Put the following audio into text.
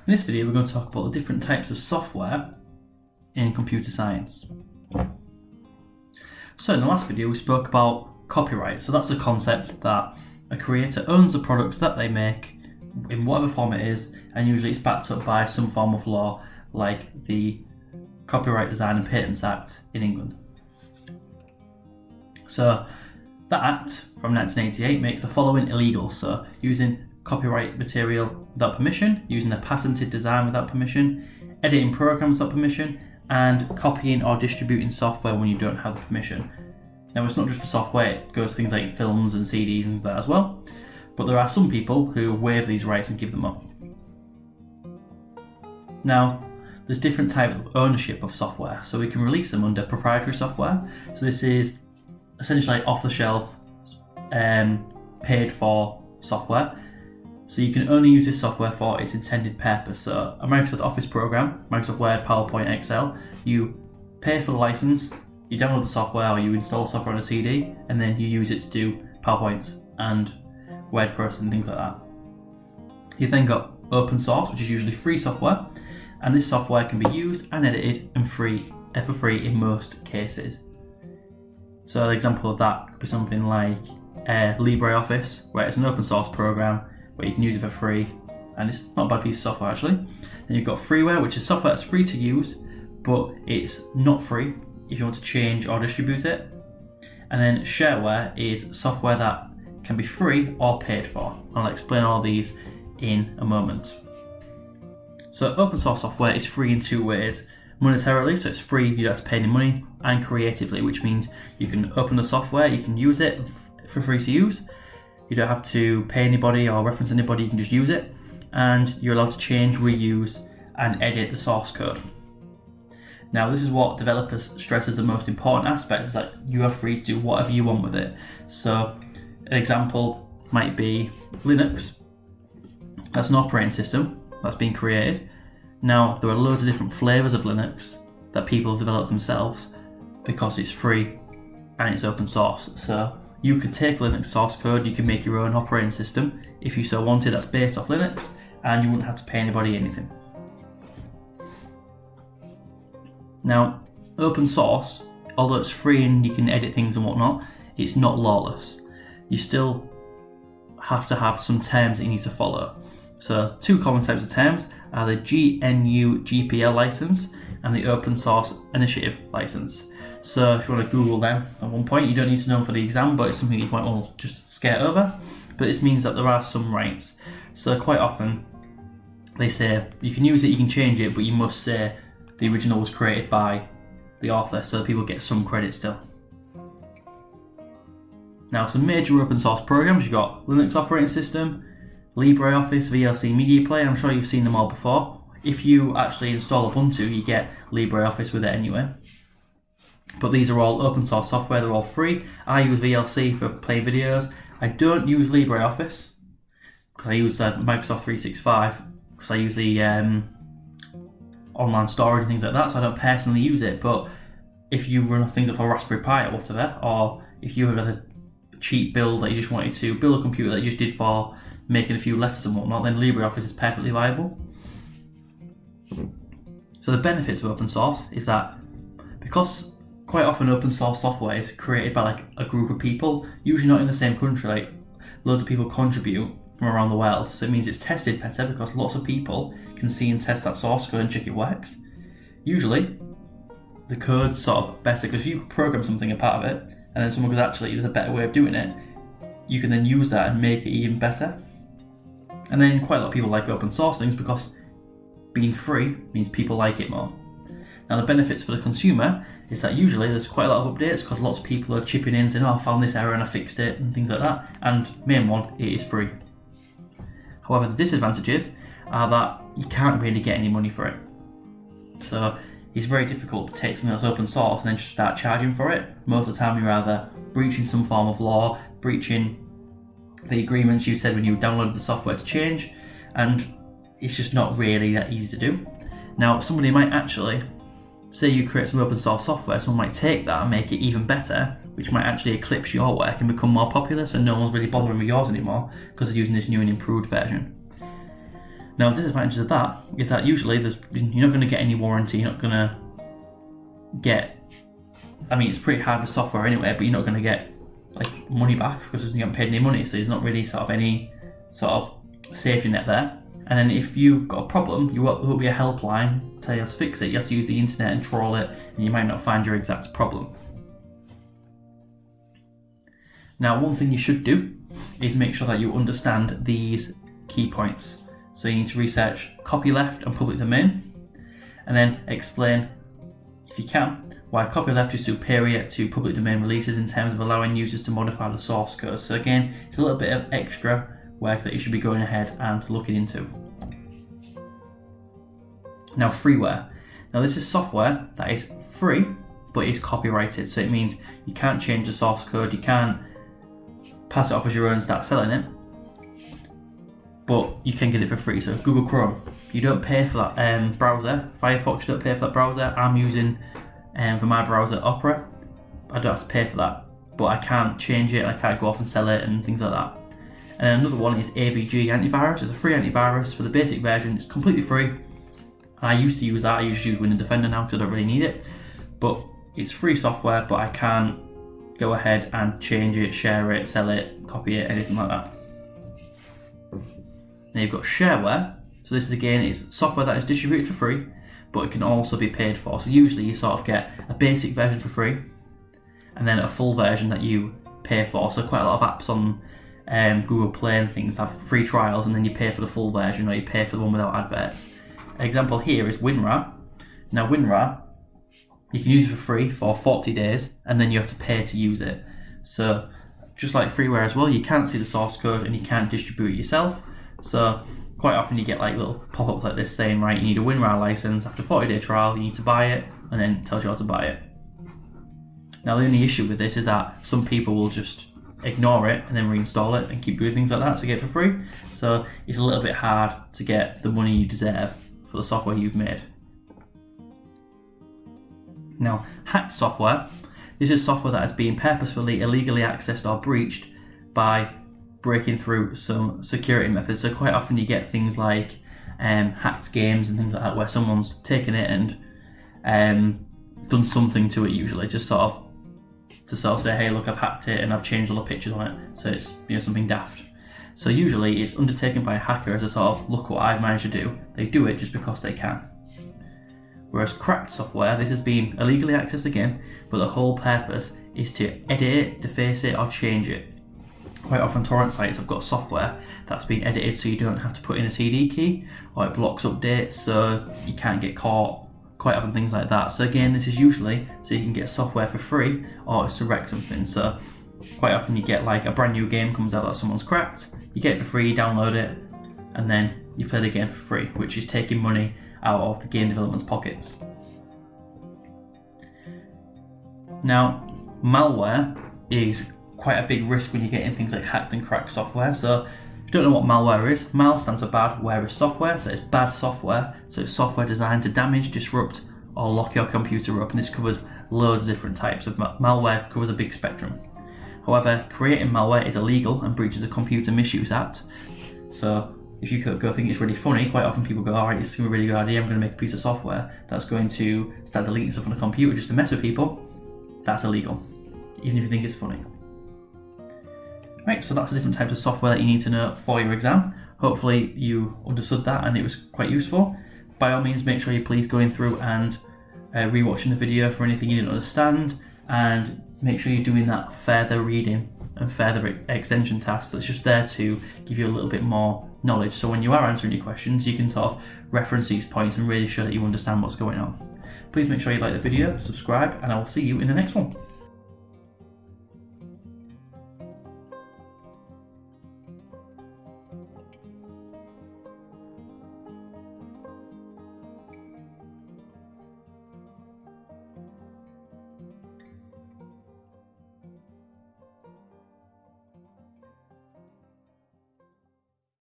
In this video, we're going to talk about the different types of software in computer science. So in the last video, we spoke about copyright. So that's a concept that a creator owns the products that they make in whatever form it is, and usually it's backed up by some form of law, like the Copyright Design and Patents Act in England. So that act from 1988 makes the following illegal. So using copyright material without permission, using a patented design without permission, editing programs without permission, and copying or distributing software when you don't have the permission. Now it's not just for software, it goes to things like films and CDs and that as well, but there are some people who waive these rights and give them up. Now there's different types of ownership of software, so we can release them under proprietary software. So this is essentially like off-the-shelf, paid for software. So you can only use this software for its intended purpose. So a Microsoft Office program, Microsoft Word, PowerPoint, Excel, you pay for the license, you download the software or you install software on a CD, and then you use it to do PowerPoints and word processing and things like that. You've then got open source, which is usually free software, and this software can be used and edited and for free in most cases. So an example of that could be something like LibreOffice, where it's an open source program where you can use it for free, and it's not a bad piece of software actually. Then you've got Freeware, which is software that's free to use, but it's not free if you want to change or distribute it. And then shareware is software that can be free or paid for. I'll explain all these in a moment. So open source software is free in two ways. Monetarily, so it's free, you don't have to pay any money, and creatively, which means you can open the software, you can use it for free to use. You don't have to pay anybody or reference anybody, you can just use it, and you're allowed to change, reuse, and edit the source code. Now this is what developers stress as the most important aspect, is that you are free to do whatever you want with it. So an example might be Linux. That's an operating system that's been created. Now there are loads of different flavors of Linux that people have developed themselves because it's free and it's open source. So you could take Linux source code, you can make your own operating system if you so wanted that's based off Linux, and you wouldn't have to pay anybody anything. Now, open source, although it's free and you can edit things and whatnot, it's not lawless. You still have to have some terms that you need to follow. So two common types of terms are the GNU GPL license and the Open Source Initiative license. So if you want to Google them at one point, you don't need to know them for the exam, but it's something you might want to just skate over. But this means that there are some rights. So quite often they say you can use it, you can change it, but you must say the original was created by the author, so people get some credit still. Now some major open source programs, you've got Linux operating system, LibreOffice, VLC Media Player. I'm sure you've seen them all before. If you actually install Ubuntu, you get LibreOffice with it anyway. But these are all open source software, they're all free. I use VLC for playing videos. I don't use LibreOffice because I use Microsoft 365 because I use the online storage and things like that, so I don't personally use it. But if you run things off a Raspberry Pi or whatever, or if you have a cheap build that you just wanted to build a computer that you just did for making a few letters and whatnot, then LibreOffice is perfectly viable. So the benefits of open source is that because quite often open source software is created by like a group of people, usually not in the same country, like loads of people contribute from around the world, so it means it's tested better because lots of people can see and test that source code and check it works. Usually the code's sort of better because if you program something a part of it and then someone goes, actually there's a better way of doing it, you can then use that and make it even better. And then quite a lot of people like open source things because being free means people like it more. Now the benefits for the consumer is that usually there's quite a lot of updates because lots of people are chipping in saying, oh, I found this error and I fixed it and things like that, and main one, it is free. However, the disadvantages are that you can't really get any money for it. So it's very difficult to take something that's open source and then just start charging for it. Most of the time you're either breaching some form of law, breaching the agreements you said when you downloaded the software to change, and it's just not really that easy to do. Now somebody might actually say you create some open source software, someone might take that and make it even better, which might actually eclipse your work and become more popular, so no one's really bothering with yours anymore because they're using this new and improved version. Now, the disadvantages of that is that usually you're not going to get any warranty, you're not going to get, I mean, it's pretty hard with software anyway, but you're not going to get like money back because you haven't paid any money, so there's not really sort of any sort of safety net there. And then if you've got a problem, there will be a helpline tell you how to fix it. You have to use the internet and troll it, and you might not find your exact problem. Now, one thing you should do is make sure that you understand these key points. So you need to research copyleft and public domain, and then explain, if you can, why copyleft is superior to public domain releases in terms of allowing users to modify the source code. So again, it's a little bit of extra work that you should be going ahead and looking into. Now, freeware. Now, this is software that is free, but is copyrighted. So it means you can't change the source code, you can't pass it off as your own and start selling it, but you can get it for free. So Google Chrome, you don't pay for that browser. Firefox, you don't pay for that browser. I'm using, for my browser, Opera. I don't have to pay for that, but I can't change it, I can't go off and sell it and things like that. And then another one is AVG antivirus. It's a free antivirus for the basic version. It's completely free. I used to use that. I used to use Windows Defender now because I don't really need it. But it's free software, but I can't go ahead and change it, share it, sell it, copy it, anything like that. Now you've got shareware. So this is, again, it's software that is distributed for free, but it can also be paid for. So usually you sort of get a basic version for free, and then a full version that you pay for. So quite a lot of apps on Google Play and things have free trials, and then you pay for the full version, or you pay for the one without adverts. An example here is WinRAR. Now WinRAR, you can use it for free for 40 days, and then you have to pay to use it. So just like freeware as well, you can't see the source code and you can't distribute it yourself. So quite often you get like little pop-ups like this saying, right, you need a WinRAR license. After a 40-day trial, you need to buy it, and then it tells you how to buy it. Now the only issue with this is that some people will just ignore it and then reinstall it and keep doing things like that to get it for free. So it's a little bit hard to get the money you deserve for the software you've made. Now, hacked software. This is software that has been purposefully illegally accessed or breached by breaking through some security methods. So quite often you get things like hacked games and things like that, where someone's taken it and done something to it, usually just sort of say, hey, look, I've hacked it and I've changed all the pictures on it, so it's, you know, something daft. So usually it's undertaken by a hacker as a sort of, look what I've managed to do. They do it just because they can. Whereas cracked software, this has been illegally accessed again, but the whole purpose is to edit it, deface it, or change it. Quite often torrent sites have got software that's been edited so you don't have to put in a CD key, or it blocks updates so you can't get caught. Quite often things like that. So again, this is usually so you can get software for free, or it's to wreck something. So quite often you get like a brand new game comes out that someone's cracked, you get it for free, you download it, and then you play the game for free, which is taking money out of the game development's pockets. Now, malware is quite a big risk when you get in things like hacked and cracked software. So if you don't know what malware is, mal stands for bad, ware is software, so it's bad software. So it's software designed to damage, disrupt, or lock your computer up, and this covers loads of different types of malware, covers a big spectrum. However, creating malware is illegal and breaches the Computer Misuse Act. So if you go think it's really funny, quite often people go, alright, it's a really good idea, I'm going to make a piece of software that's going to start deleting stuff on the computer just to mess with people. That's illegal, even if you think it's funny. Right, so that's the different types of software that you need to know for your exam. Hopefully you understood that and it was quite useful. By all means, make sure you're please going through and rewatching the video for anything you didn't understand, and make sure you're doing that further reading and further extension tasks that's just there to give you a little bit more knowledge. So when you are answering your questions, you can sort of reference these points and really show that you understand what's going on. Please make sure you like the video, subscribe, and I will see you in the next one.